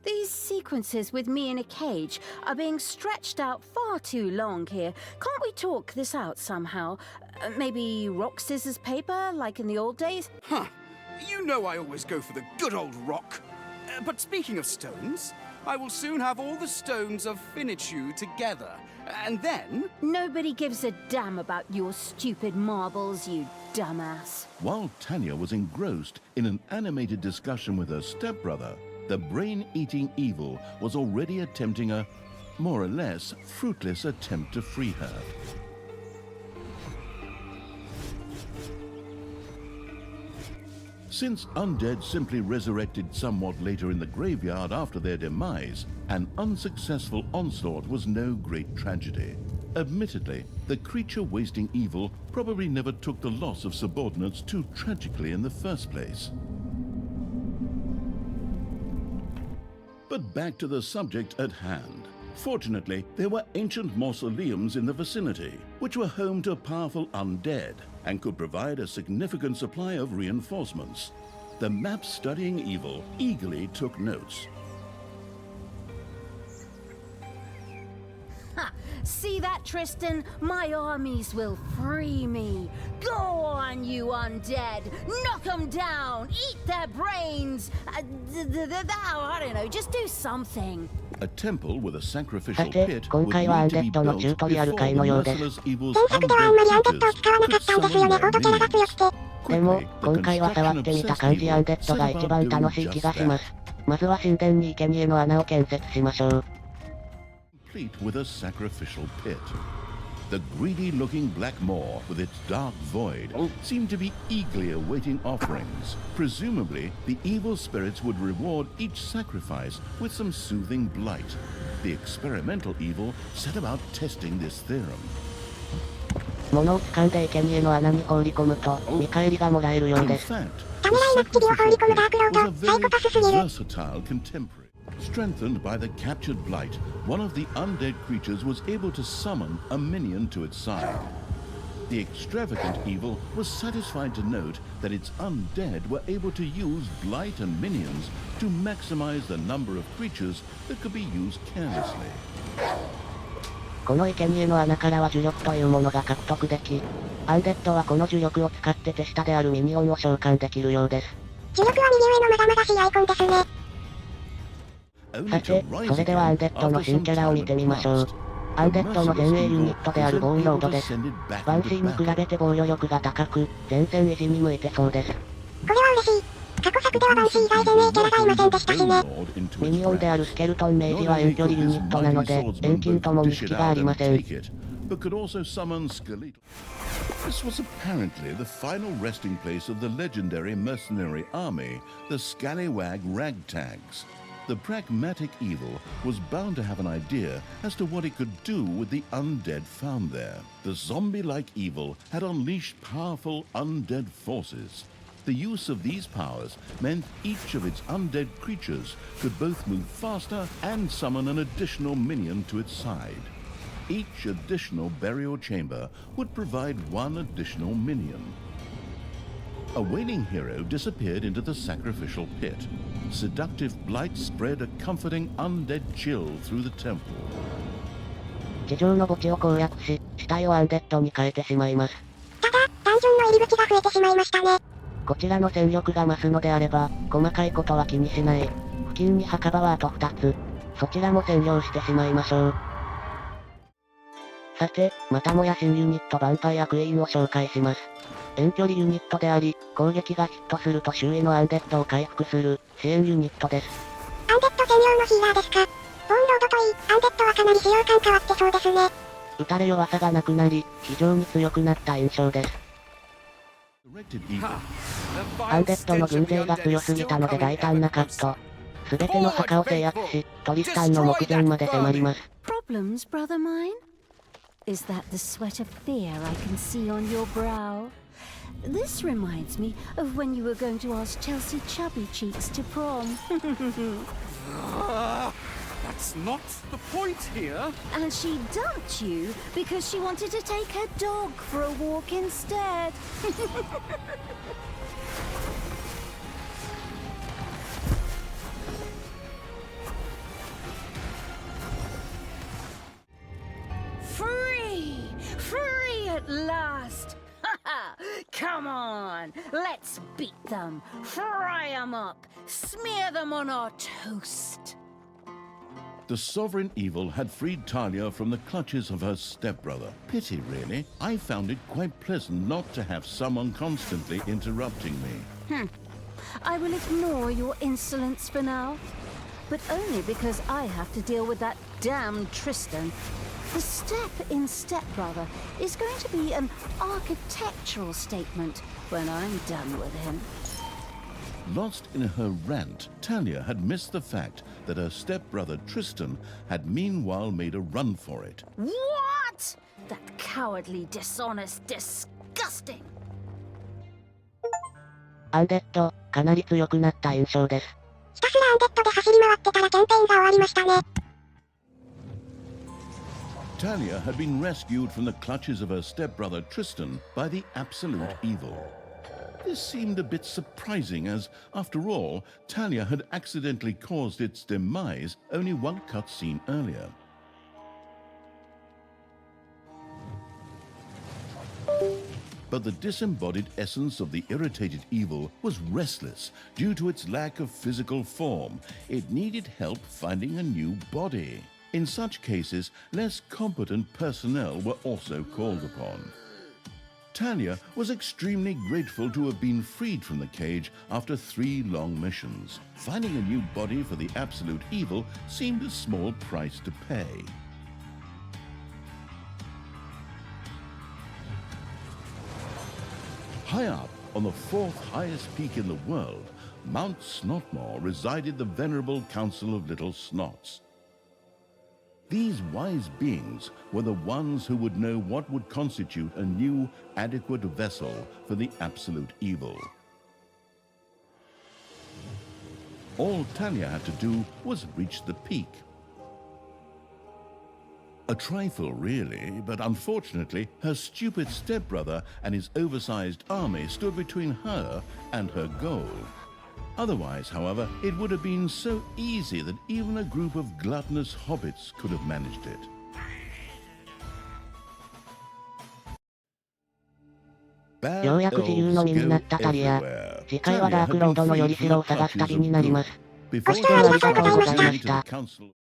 These sequences with me in a cage are being stretched out far too long here. Can't we talk this out somehow? Maybe rock, scissors, paper, like in the old days? Huh. You know I always go for the good old rock. But speaking of stones, I will soon have all the stones of Finichu together. And then... Nobody gives a damn about your stupid marbles, you dumbass. While Tanya was engrossed in an animated discussion with her stepbrother, the brain-eating evil was already attempting a, more or less, fruitless attempt to free her. Since undead simply resurrected somewhat later in the graveyard after their demise, an unsuccessful onslaught was no great tragedy. Admittedly, the creature-wasting evil probably never took the loss of subordinates too tragically in the first place. But back to the subject at hand. Fortunately, there were ancient mausoleums in the vicinity, which were home to powerful undead and could provide a significant supply of reinforcements. The map-studying evil eagerly took notes. Ha! See that, Tristan? My armies will free me. Go on, you undead! Knock them down! Eat their brains! I don't know, just do something. A temple with a sacrificial さて、 pit 今 would 回はアン need デ to be ッドのチュー built トリアル before 回 the のようです。 merciless evil's 前作ではあんまりアンデッドを使わなか undead ったんですよね。ほどければ強くて。でも、今回は触ってみた感じアンデッドが一番楽しい気がします。まずは神殿に生贄の穴を建設しましょう。complete with a sacrificial pit. The greedy-looking black maw with its dark void seemed to be eagerly awaiting offerings. Presumably, the evil spirits would reward each sacrifice with some soothing blight. The experimental evil set about testing this theorem. 物を掴んで生贄の穴に放り込むと、見返りがもらえるよう In です。 fact, ためらいの月を放り込むダークロー was a ド、サイ very コパスすぎる。 versatile contemporary. Strengthened by the captured blight, one of the undead creatures was able to summon a minion to its side. The extravagant evil was satisfied to note that its undead were able to use blight and minions to maximize the number of creatures that could be used carelessly. この生贄の穴からは呪力というものが獲得でき、アンデッドはこの呪力を使って手下であるミニオンを召喚できるようです。呪力は右上のまだまだしいアイコンですね。さて、それではアンデッドの新キャラを見てみましょう。アンデッドの前衛ユニットであるボーイロードです。バンシーに比べて防御力が高く、前線維持に向いてそうです。これは嬉しい。過去作ではバンシー以外前衛キャラがいませんでしたしね。ミニオンであるスケルトンメイジは遠距離ユニットなので、遠近ともに隙がありません。But could also summon skeletal. This was apparently the final resting place of the legendary mercenary army, the Scallywag Ragtags. The pragmatic evil was bound to have an idea as to what it could do with the undead found there. The zombie-like evil had unleashed powerful undead forces. The use of these powers meant each of its undead creatures could both move faster and summon an additional minion to its side. Each additional burial chamber would provide one additional minion. A wailing hero disappeared into the sacrificial pit. Seductive blight spread a comforting undead chill through the temple. 地上の墓地を攻略し、死体をアンデッドに変えてしまいます。ただ、ダンジョンの入り口が増えてしまいましたね。こちらの戦力が増すのであれば、細かいことは気にしない。付近に墓場はあと2つ。そちらも占領してしまいましょう。さて、またもや新ユニットヴァンパイアクイーンを紹介します。遠距離ユニットであり、攻撃がヒットすると周囲のアンデッドを回復する、支援ユニットです。アンデッド専用のヒーラーですか。ボーンロードといい、アンデッドはかなり使用感変わってそうですね。撃たれ弱さがなくなり、非常に強くなった印象です。アンデッドの軍勢が強すぎたので大胆なカット。すべての墓を制圧し、トリスタンの目前まで迫ります。Problems, brother mine? Is that the sweat of fear I can see on your brow? This reminds me of when you were going to ask Chelsea Chubby Cheeks to prom. That's not the point here. And she dumped you because she wanted to take her dog for a walk instead. last! Come on, let's beat them, fry them up, smear them on our toast. The sovereign evil had freed Talia from the clutches of her stepbrother. Pity, really. I found it quite pleasant not to have someone constantly interrupting me. I will ignore your insolence for now, but only because I have to deal with that damn Tristan. The step in stepbrother is going to be an architectural statement when I'm done with him. Lost in her rant, Talia had missed the fact that her stepbrother Tristan had meanwhile made a run for it. What? That cowardly, dishonest, disgusting. アンデッド、かなり強くなった印象です。ひたすらアンデッドで走り回ってたらキャンペーンが終わりましたね。Talia had been rescued from the clutches of her stepbrother Tristan by the absolute evil. This seemed a bit surprising as, after all, Talia had accidentally caused its demise only one cutscene earlier. But the disembodied essence of the irritated evil was restless due to its lack of physical form. It needed help finding a new body. In such cases, less competent personnel were also called upon. Talia was extremely grateful to have been freed from the cage after 3 long missions. Finding a new body for the absolute evil seemed a small price to pay. High up on the 4th highest peak in the world, Mount Snotmore, resided the venerable Council of Little Snots. These wise beings were the ones who would know what would constitute a new, adequate vessel for the absolute evil. All Talia had to do was reach the peak. A trifle, really, but unfortunately, her stupid stepbrother and his oversized army stood between her and her goal. Otherwise, however, it would have been so easy that even a group of gluttonous hobbits could have managed it. ようやく自由の身になったタリア。次回はダークロードのより城を探す旅になります。ご視聴ありがとうございました。した。